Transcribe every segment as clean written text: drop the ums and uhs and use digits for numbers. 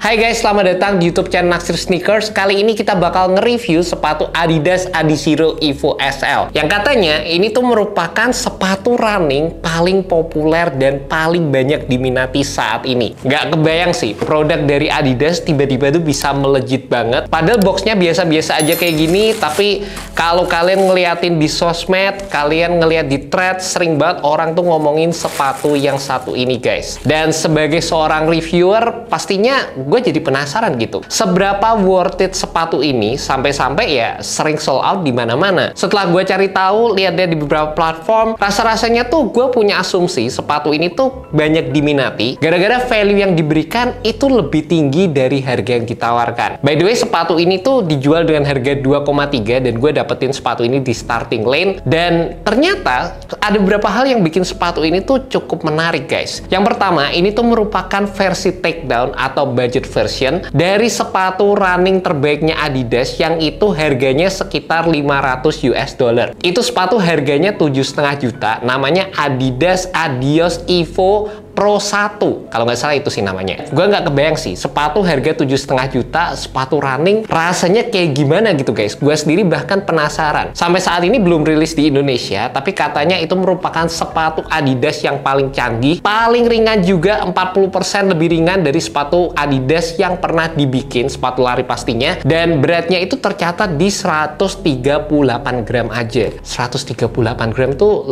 Hai guys, selamat datang di YouTube channel Naksir Sneakers. Kali ini kita bakal nge-review sepatu Adidas Adizero Evo SL. Yang katanya ini tuh merupakan sepatu running paling populer dan paling banyak diminati saat ini. Nggak kebayang sih, produk dari Adidas tiba-tiba tuh bisa melejit banget. Padahal boxnya biasa-biasa aja kayak gini, tapi kalau kalian ngeliatin di sosmed, kalian ngeliat di thread, sering banget orang tuh ngomongin sepatu yang satu ini guys. Dan sebagai seorang reviewer, pastinya gue jadi penasaran gitu. Seberapa worth it sepatu ini sampai-sampai ya sering sold out di mana-mana. Setelah gue cari tahu, lihat-lihat di beberapa platform, rasa-rasanya tuh gue punya asumsi sepatu ini tuh banyak diminati gara-gara value yang diberikan itu lebih tinggi dari harga yang ditawarkan. By the way, sepatu ini tuh dijual dengan harga 2,3 dan gue dapetin sepatu ini di starting lane, dan ternyata ada beberapa hal yang bikin sepatu ini tuh cukup menarik guys. Yang pertama, ini tuh merupakan versi takedown atau budget version dari sepatu running terbaiknya Adidas yang itu harganya sekitar 500 US dollar. Itu sepatu harganya 7,5 juta, namanya Adidas Adios Evo Pro 1, kalau nggak salah itu sih namanya. Gue nggak kebayang sih, sepatu harga 7,5 juta, sepatu running, rasanya kayak gimana gitu guys. Gue sendiri bahkan penasaran. Sampai saat ini belum rilis di Indonesia, tapi katanya itu merupakan sepatu Adidas yang paling canggih, paling ringan juga, 40% lebih ringan dari sepatu Adidas yang pernah dibikin, sepatu lari pastinya, dan beratnya itu tercatat di 138 gram aja. 138 gram tuh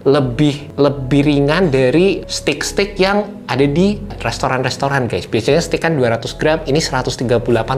lebih ringan dari stick yang ada di restoran-restoran guys. Biasanya stick kan 200 gram, ini 138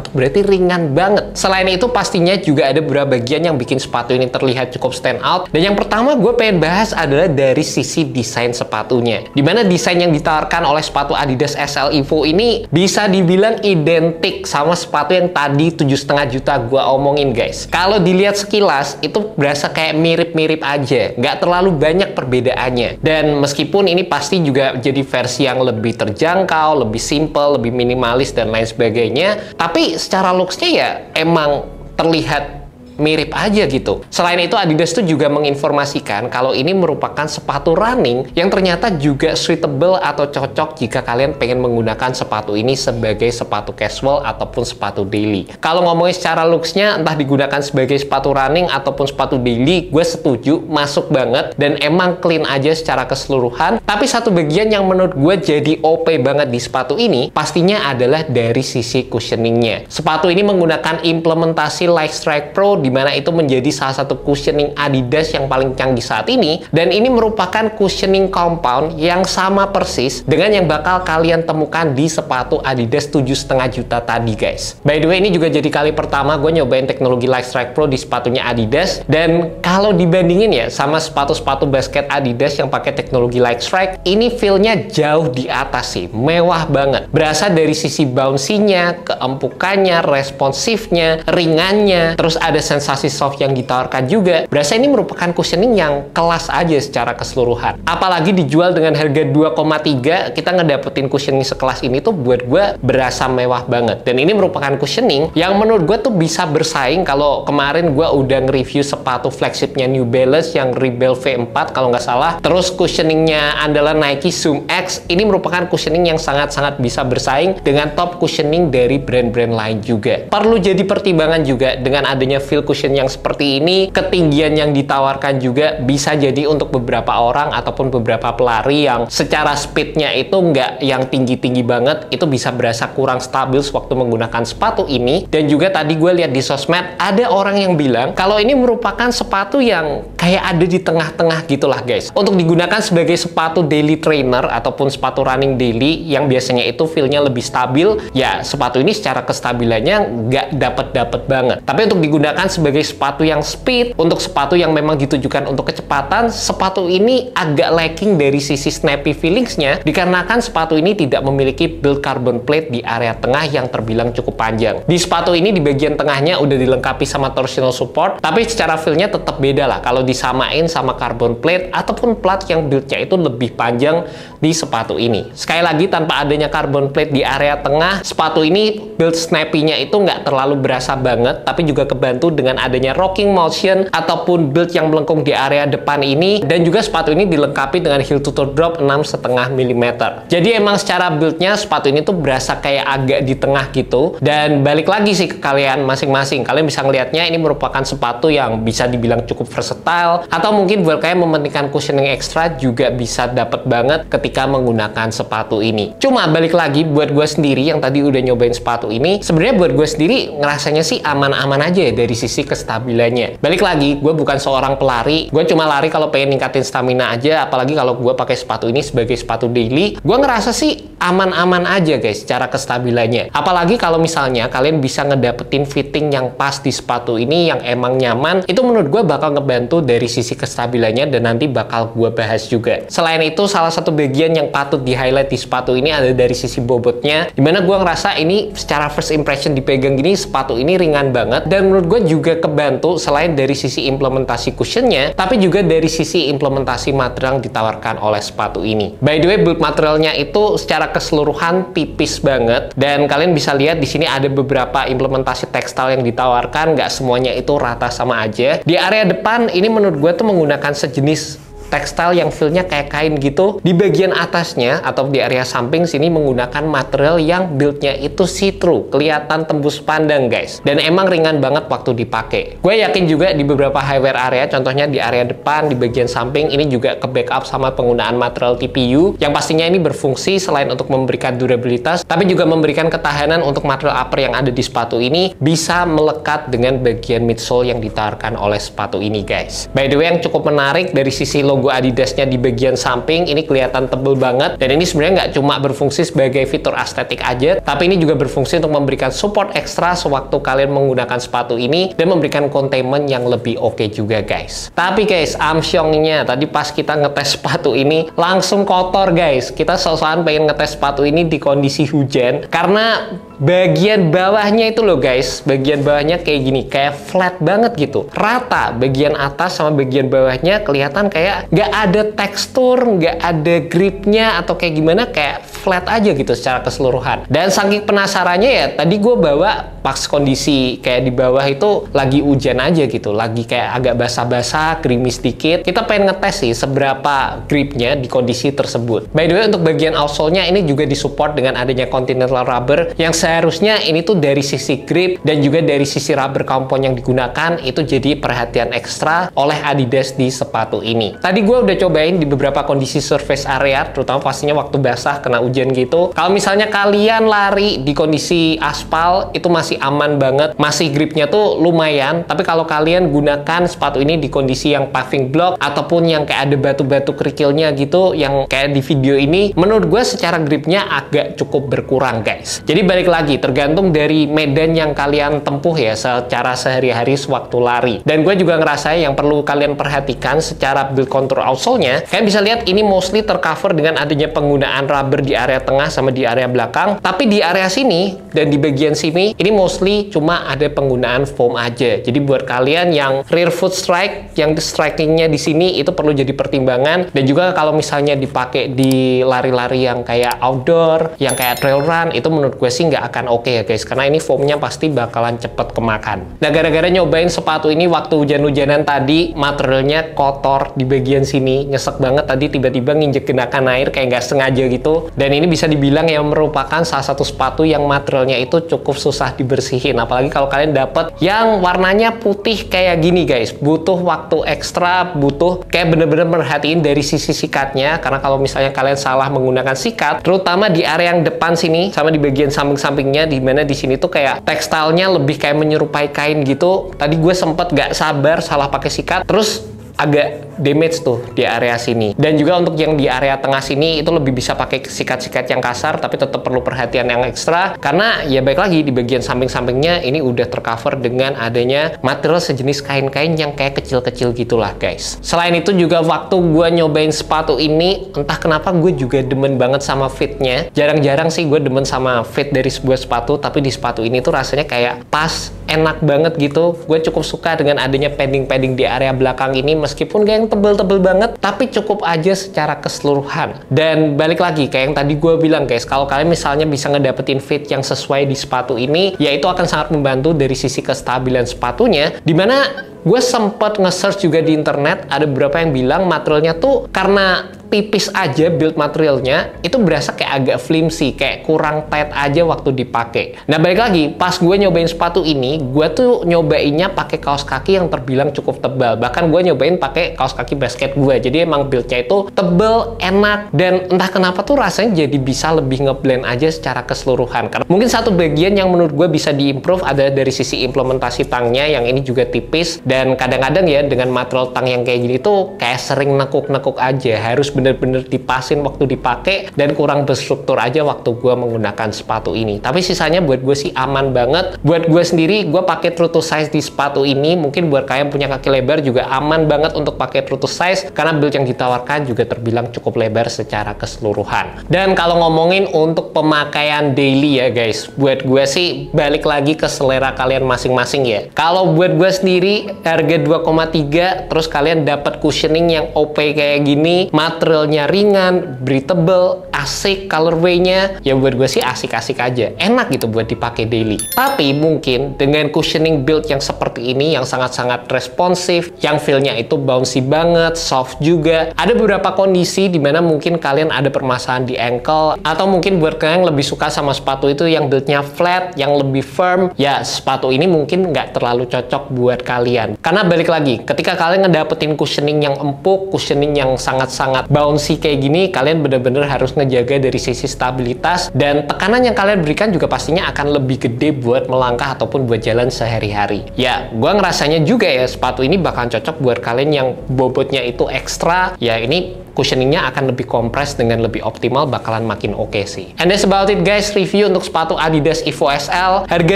tuh berarti ringan banget. Selain itu pastinya juga ada beberapa bagian yang bikin sepatu ini terlihat cukup stand out. Dan yang pertama gue pengen bahas adalah dari sisi desain sepatunya. Dimana desain yang ditawarkan oleh sepatu Adidas SL Evo ini bisa dibilang identik sama sepatu yang tadi 7,5 juta gue omongin guys. Kalau dilihat sekilas itu berasa kayak mirip-mirip aja, nggak terlalu banyak perbedaannya. Dan meskipun ini pasti juga jadi versi yang lebih terjangkau, lebih simple, lebih minimalis dan lain sebagainya, tapi secara looks-nya ya emang terlihat mirip aja gitu. Selain itu Adidas tuh juga menginformasikan kalau ini merupakan sepatu running yang ternyata juga suitable atau cocok jika kalian pengen menggunakan sepatu ini sebagai sepatu casual ataupun sepatu daily. Kalau ngomongin secara looks-nya, entah digunakan sebagai sepatu running ataupun sepatu daily, gue setuju, masuk banget dan emang clean aja secara keseluruhan. Tapi satu bagian yang menurut gue jadi OP banget di sepatu ini pastinya adalah dari sisi cushioningnya. Sepatu ini menggunakan implementasi Lightstrike Pro, di mana itu menjadi salah satu cushioning Adidas yang paling canggih saat ini, dan ini merupakan cushioning compound yang sama persis dengan yang bakal kalian temukan di sepatu Adidas 7,5 juta tadi guys. By the way, ini juga jadi kali pertama gue nyobain teknologi Lightstrike Pro di sepatunya Adidas, dan kalau dibandingin ya sama sepatu-sepatu basket Adidas yang pakai teknologi Lightstrike, ini feel-nya jauh di atas sih, mewah banget. Berasa dari sisi bouncy-nya, keempukannya, responsifnya, ringannya, terus ada sensasi soft yang ditawarkan juga. Berasa ini merupakan cushioning yang kelas aja secara keseluruhan. Apalagi dijual dengan harga 2,3, kita ngedapetin cushioning sekelas ini tuh buat gue berasa mewah banget. Dan ini merupakan cushioning yang menurut gue tuh bisa bersaing. Kalau kemarin gue udah nge-review sepatu flagshipnya New Balance yang Rebel V4 kalau nggak salah. Terus cushioningnya andalan Nike Zoom X, ini merupakan cushioning yang sangat-sangat bisa bersaing dengan top cushioning dari brand-brand lain juga. Perlu jadi pertimbangan juga dengan adanya feel cushion yang seperti ini, ketinggian yang ditawarkan juga bisa jadi untuk beberapa orang ataupun beberapa pelari yang secara speednya itu nggak yang tinggi-tinggi banget, itu bisa berasa kurang stabil sewaktu menggunakan sepatu ini. Dan juga tadi gue lihat di sosmed ada orang yang bilang kalau ini merupakan sepatu yang kayak ada di tengah-tengah gitulah guys, untuk digunakan sebagai sepatu daily trainer ataupun sepatu running daily yang biasanya itu feel-nya lebih stabil. Ya sepatu ini secara kestabilannya nggak dapet banget, tapi untuk digunakan sebagai sepatu yang speed, untuk sepatu yang memang ditujukan untuk kecepatan, sepatu ini agak lacking dari sisi snappy feelingsnya, dikarenakan sepatu ini tidak memiliki build carbon plate di area tengah yang terbilang cukup panjang. Di sepatu ini di bagian tengahnya udah dilengkapi sama torsional support, tapi secara feel-nya tetap beda lah kalau disamain sama carbon plate ataupun plat yang build-nya itu lebih panjang di sepatu ini. Sekali lagi, tanpa adanya carbon plate di area tengah, sepatu ini build snappy-nya itu nggak terlalu berasa banget, tapi juga kebantu dengan adanya rocking motion ataupun build yang melengkung di area depan ini, dan juga sepatu ini dilengkapi dengan heel to toe drop 6,5 mm. Jadi emang secara buildnya sepatu ini tuh berasa kayak agak di tengah gitu. Dan balik lagi sih ke kalian masing-masing, kalian bisa ngelihatnya ini merupakan sepatu yang bisa dibilang cukup versatile, atau mungkin buat kalian mementingkan cushioning ekstra juga bisa dapet banget ketika menggunakan sepatu ini. Cuma balik lagi buat gue sendiri yang tadi udah nyobain sepatu ini, sebenarnya buat gue sendiri ngerasanya sih aman-aman aja ya dari sisi kestabilannya. Balik lagi, gue bukan seorang pelari, gue cuma lari kalau pengen ningkatin stamina aja, apalagi kalau gue pakai sepatu ini sebagai sepatu daily, gue ngerasa sih aman-aman aja guys secara kestabilannya. Apalagi kalau misalnya kalian bisa ngedapetin fitting yang pas di sepatu ini yang emang nyaman, itu menurut gue bakal ngebantu dari sisi kestabilannya, dan nanti bakal gue bahas juga. Selain itu, salah satu bagian yang patut di highlight di sepatu ini ada dari sisi bobotnya, dimana gue ngerasa ini secara first impression dipegang gini, sepatu ini ringan banget, dan menurut gue juga kebantu selain dari sisi implementasi cushionnya, tapi juga dari sisi implementasi material yang ditawarkan oleh sepatu ini. By the way, build materialnya itu secara keseluruhan tipis banget, dan kalian bisa lihat di sini ada beberapa implementasi tekstil yang ditawarkan, nggak semuanya itu rata sama aja. Di area depan ini menurut gue tuh menggunakan sejenis tekstil yang feel-nya kayak kain gitu. Di bagian atasnya atau di area samping sini menggunakan material yang build-nya itu see-through, kelihatan tembus pandang guys, dan emang ringan banget waktu dipakai. Gue yakin juga di beberapa high-wear area, contohnya di area depan, di bagian samping ini juga ke backup sama penggunaan material TPU yang pastinya ini berfungsi selain untuk memberikan durabilitas, tapi juga memberikan ketahanan untuk material upper yang ada di sepatu ini bisa melekat dengan bagian midsole yang ditawarkan oleh sepatu ini guys. By the way, yang cukup menarik dari sisi logo Adidasnya di bagian samping ini kelihatan tebel banget, dan ini sebenarnya nggak cuma berfungsi sebagai fitur estetik aja, tapi ini juga berfungsi untuk memberikan support ekstra sewaktu kalian menggunakan sepatu ini dan memberikan containment yang lebih oke juga guys. Tapi guys, amsyongnya tadi pas kita ngetes sepatu ini langsung kotor guys. Kita sosokan pengen ngetes sepatu ini di kondisi hujan karena bagian bawahnya itu loh guys, bagian bawahnya kayak gini, kayak flat banget gitu, rata. Bagian atas sama bagian bawahnya kelihatan kayak nggak ada tekstur, nggak ada gripnya atau kayak gimana, kayak flat aja gitu secara keseluruhan. Dan saking penasarannya ya, tadi gue bawa pas kondisi kayak di bawah itu lagi hujan aja gitu, lagi kayak agak basah-basah, gerimis dikit. Kita pengen ngetes sih seberapa gripnya di kondisi tersebut. By the way, untuk bagian outsole-nya ini juga disupport dengan adanya continental rubber yang seharusnya ini tuh dari sisi grip dan juga dari sisi rubber compound yang digunakan itu jadi perhatian ekstra oleh Adidas di sepatu ini. Tadi gue udah cobain di beberapa kondisi surface area, terutama pastinya waktu basah kena hujan gitu. Kalau misalnya kalian lari di kondisi aspal itu masih aman banget, masih gripnya tuh lumayan. Tapi kalau kalian gunakan sepatu ini di kondisi yang paving block ataupun yang kayak ada batu-batu kerikilnya gitu, yang kayak di video ini, menurut gue secara gripnya agak cukup berkurang guys. Jadi balik lagi, tergantung dari medan yang kalian tempuh ya secara sehari-hari sewaktu lari. Dan gue juga ngerasa yang perlu kalian perhatikan secara build contour outsole-nya, kalian bisa lihat ini mostly tercover dengan adanya penggunaan rubber di area tengah sama di area belakang. Tapi di area sini dan di bagian sini ini mostly cuma ada penggunaan foam aja. Jadi buat kalian yang rear foot strike, yang strikingnya di sini itu perlu jadi pertimbangan. Dan juga kalau misalnya dipakai di lari-lari yang kayak outdoor, yang kayak trail run, itu menurut gue sih nggak akan oke ya guys, karena ini foamnya pasti bakalan cepet kemakan. Nah, gara-gara nyobain sepatu ini waktu hujan-hujanan tadi, materialnya kotor di bagian sini, nyesek banget tadi tiba-tiba nginjek genakan air kayak nggak sengaja gitu. Dan ini bisa dibilang yang merupakan salah satu sepatu yang materialnya itu cukup susah dibersihin, apalagi kalau kalian dapet yang warnanya putih kayak gini guys. Butuh waktu ekstra, butuh kayak bener-bener merhatiin dari sisi sikatnya, karena kalau misalnya kalian salah menggunakan sikat, terutama di area yang depan sini sama di bagian samping-sampingnya, dimana di sini tuh kayak tekstilnya lebih kayak menyerupai kain gitu. Tadi gue sempet gak sabar salah pakai sikat, terus agak damage tuh di area sini. Dan juga untuk yang di area tengah sini itu lebih bisa pakai sikat-sikat yang kasar, tapi tetap perlu perhatian yang ekstra karena ya baik lagi di bagian samping-sampingnya ini udah tercover dengan adanya material sejenis kain-kain yang kayak kecil-kecil gitulah guys. Selain itu juga waktu gue nyobain sepatu ini, entah kenapa gue juga demen banget sama fitnya. Jarang-jarang sih gue demen sama fit dari sebuah sepatu, tapi di sepatu ini tuh rasanya kayak pas enak banget gitu. Gue cukup suka dengan adanya padding-padding di area belakang ini, meskipun gak yang tebel-tebel banget, tapi cukup aja secara keseluruhan. Dan balik lagi kayak yang tadi gue bilang guys, kalau kalian misalnya bisa ngedapetin fit yang sesuai di sepatu ini, ya itu akan sangat membantu dari sisi kestabilan sepatunya, dimana gue sempat nge-search juga di internet, ada beberapa yang bilang materialnya tuh karena tipis aja build materialnya, itu berasa kayak agak flimsy, kayak kurang tight aja waktu dipakai. Nah balik lagi, pas gue nyobain sepatu ini, gue tuh nyobainnya pakai kaos kaki yang terbilang cukup tebal. Bahkan gue nyobain pakai kaos kaki basket gue, jadi emang buildnya itu tebel, enak, dan entah kenapa tuh rasanya jadi bisa lebih ngeblend aja secara keseluruhan. Karena mungkin satu bagian yang menurut gue bisa diimprove ada dari sisi implementasi tangnya, yang ini juga tipis, dan kadang-kadang ya dengan material tang yang kayak gini tuh kayak sering nekuk-nekuk aja, harus bener-bener dipasin waktu dipakai, dan kurang berstruktur aja waktu gue menggunakan sepatu ini. Tapi sisanya buat gue sih aman banget. Buat gue sendiri, gue pakai true to size di sepatu ini. Mungkin buat kalian punya kaki lebar juga aman banget untuk pakai true to size, karena build yang ditawarkan juga terbilang cukup lebar secara keseluruhan. Dan kalau ngomongin untuk pemakaian daily ya guys, buat gue sih balik lagi ke selera kalian masing-masing ya. Kalau buat gue sendiri, harga 2,3 terus kalian dapat cushioning yang OP kayak gini, materialnya ringan, breathable, asik colorway-nya, ya buat gue sih asik-asik aja, enak gitu buat dipakai daily. Tapi mungkin dengan cushioning build yang seperti ini, yang sangat-sangat responsif, yang feel-nya itu bouncy banget, soft juga, ada beberapa kondisi dimana mungkin kalian ada permasalahan di ankle, atau mungkin buat kalian yang lebih suka sama sepatu itu yang build-nya flat, yang lebih firm, ya sepatu ini mungkin nggak terlalu cocok buat kalian. Karena balik lagi, ketika kalian ngedapetin cushioning yang empuk, cushioning yang sangat-sangat bouncy kayak gini, kalian bener-bener harus ngejaga dari sisi stabilitas, dan tekanan yang kalian berikan juga pastinya akan lebih gede buat melangkah ataupun buat jalan sehari-hari. Ya, gue ngerasanya juga ya sepatu ini bakal cocok buat kalian yang bobotnya itu ekstra, ya ini cushioningnya akan lebih kompres dengan lebih optimal, bakalan makin oke sih. And that's about it guys, review untuk sepatu Adidas Evo SL. Harga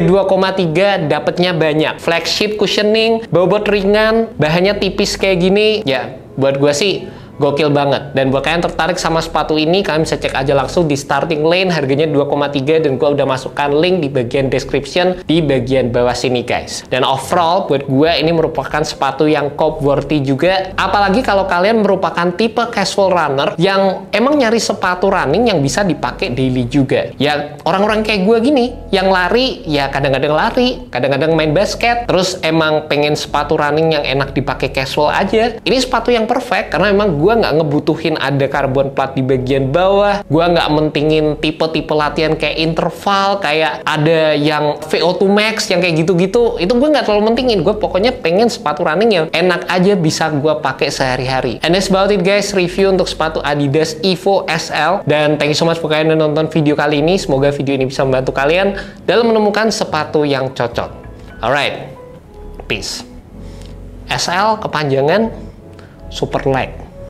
2,3, dapetnya banyak. Flagship cushioning, bobot ringan, bahannya tipis kayak gini, ya buat gue sih gokil banget. Dan buat kalian tertarik sama sepatu ini, kalian bisa cek aja langsung di Starting Lane, harganya 2,3, dan gue udah masukkan link di bagian description di bagian bawah sini guys. Dan overall buat gue ini merupakan sepatu yang cop worthy juga, apalagi kalau kalian merupakan tipe casual runner yang emang nyari sepatu running yang bisa dipakai daily juga. Ya orang-orang kayak gue gini yang lari, ya kadang-kadang lari, kadang-kadang main basket, terus emang pengen sepatu running yang enak dipakai casual aja. Ini sepatu yang perfect karena emang gue nggak ngebutuhin ada carbon plat di bagian bawah, gue nggak mentingin tipe-tipe latihan kayak interval, kayak ada yang VO2 max yang kayak gitu-gitu, itu gue nggak terlalu mentingin. Gue pokoknya pengen sepatu running yang enak aja bisa gue pakai sehari-hari. And that's about it guys, review untuk sepatu Adidas Evo SL. Dan thank you so much buat kalian yang nonton video kali ini. Semoga video ini bisa membantu kalian dalam menemukan sepatu yang cocok. Alright, peace. SL kepanjangan super light.